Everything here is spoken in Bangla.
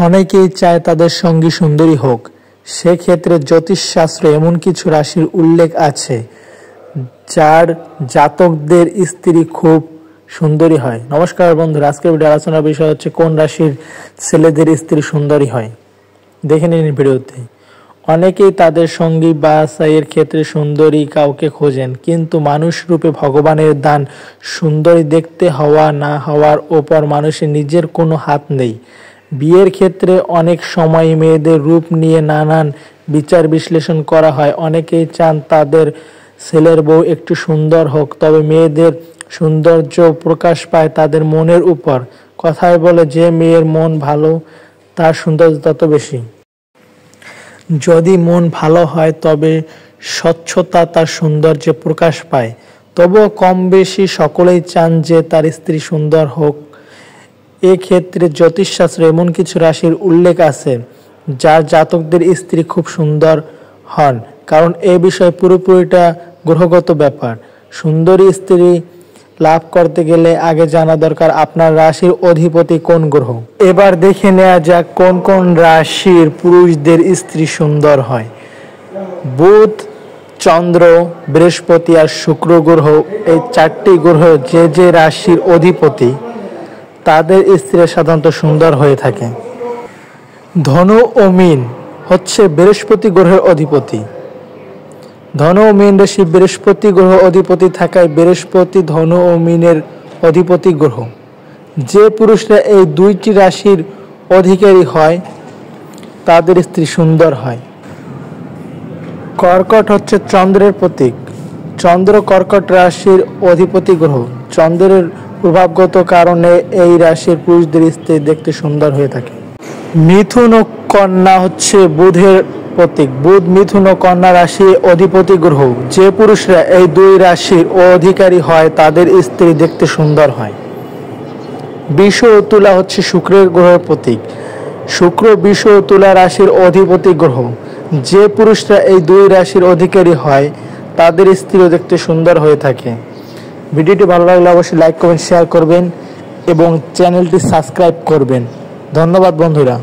অনেকেই চায় তাদের সঙ্গী সুন্দরী হোক। সেক্ষেত্রে জ্যোতিষশাস্ত্রে এমন কিছু রাশির উল্লেখ আছে যার জাতকদের স্ত্রী খুব সুন্দরী হয়। নমস্কার বন্ধুরা, আজকের ভিডিও আলোচনার বিষয় হচ্ছে কোন রাশির ছেলেদের স্ত্রী সুন্দরী হয়। দেখে নিন ভিডিওতে। অনেকেই তাদের সঙ্গী বাছাইয়ের ক্ষেত্রে সুন্দরী কাউকে খোঁজেন, কিন্তু মানুষ রূপে ভগবানের দান। সুন্দরী দেখতে হওয়া না হওয়ার ওপর মানুষের নিজের কোনো হাত নেই। বিয়ের ক্ষেত্রে অনেক সময় মেয়েদের রূপ নিয়ে নানান বিচার বিশ্লেষণ করা হয়। অনেকেই চান তাদের ছেলের বউ একটু সুন্দর হোক, তবে মেয়েদের সৌন্দর্য প্রকাশ পায় তাদের মনের উপর। কথায় বলে, যে মেয়ের মন ভালো তার সৌন্দর্য তত বেশি। যদি মন ভালো হয় তবে স্বচ্ছতা তার সৌন্দর্যে প্রকাশ পায়। তবুও কম বেশি সকলেই চান যে তার স্ত্রী সুন্দর হোক। এক্ষেত্রে জ্যোতিষশাস্ত্রে এমন কিছু রাশির উল্লেখ আছে যার জাতকদের স্ত্রী খুব সুন্দর হন, কারণ এ বিষয়ে পুরোপুরিটা গ্রহগত ব্যাপার। সুন্দরী স্ত্রী লাভ করতে গেলে আগে জানা দরকার আপনার রাশির অধিপতি কোন গ্রহ। এবার দেখে নেওয়া যাক কোন কোন রাশির পুরুষদের স্ত্রী সুন্দর হয়। বুধ, চন্দ্র, বৃহস্পতি আর শুক্র গ্রহ, এই চারটি গ্রহ যে যে রাশির অধিপতি তাদের স্ত্রী সাধারণত সুন্দর হয়ে থাকে। ধনু ও মীন হচ্ছে বৃহস্পতি গ্রহের অধিপতি। ধনু ও মীন রাশি বৃহস্পতি গ্রহ অধিপতি থাকায় বৃহস্পতি ধনু ও মীনের অধিপতি গ্রহ। যে পুরুষরা এই দুইটি রাশির অধিকারী হয় তাদের স্ত্রী সুন্দর হয়। কর্কট হচ্ছে চন্দ্রের প্রতীক। চন্দ্র কর্কট রাশির অধিপতি গ্রহ। চন্দ্রের প্রভাবগত কারণে এই রাশির পুরুষদের স্ত্রী দেখতে সুন্দর হয়ে থাকে। মিথুন ও কন্যা হচ্ছে বুধের প্রতীক। বুধ মিথুন ও কন্যা রাশির অধিপতি গ্রহ। যে পুরুষরা এই দুই রাশির অধিকারী হয় তাদের স্ত্রী দেখতে সুন্দর হয়। বৃষ ও তুলা হচ্ছে শুক্রের গ্রহের প্রতীক। শুক্র বৃষ ও তুলা রাশির অধিপতি গ্রহ। যে পুরুষরা এই দুই রাশির অধিকারী হয় তাদের স্ত্রীও দেখতে সুন্দর হয়ে থাকে। ভিডিওটি ভালো লাগলে অবশ্যই লাইক, কমেন্ট, শেয়ার করবেন এবং চ্যানেলটি সাবস্ক্রাইব করবেন। ধন্যবাদ বন্ধুরা।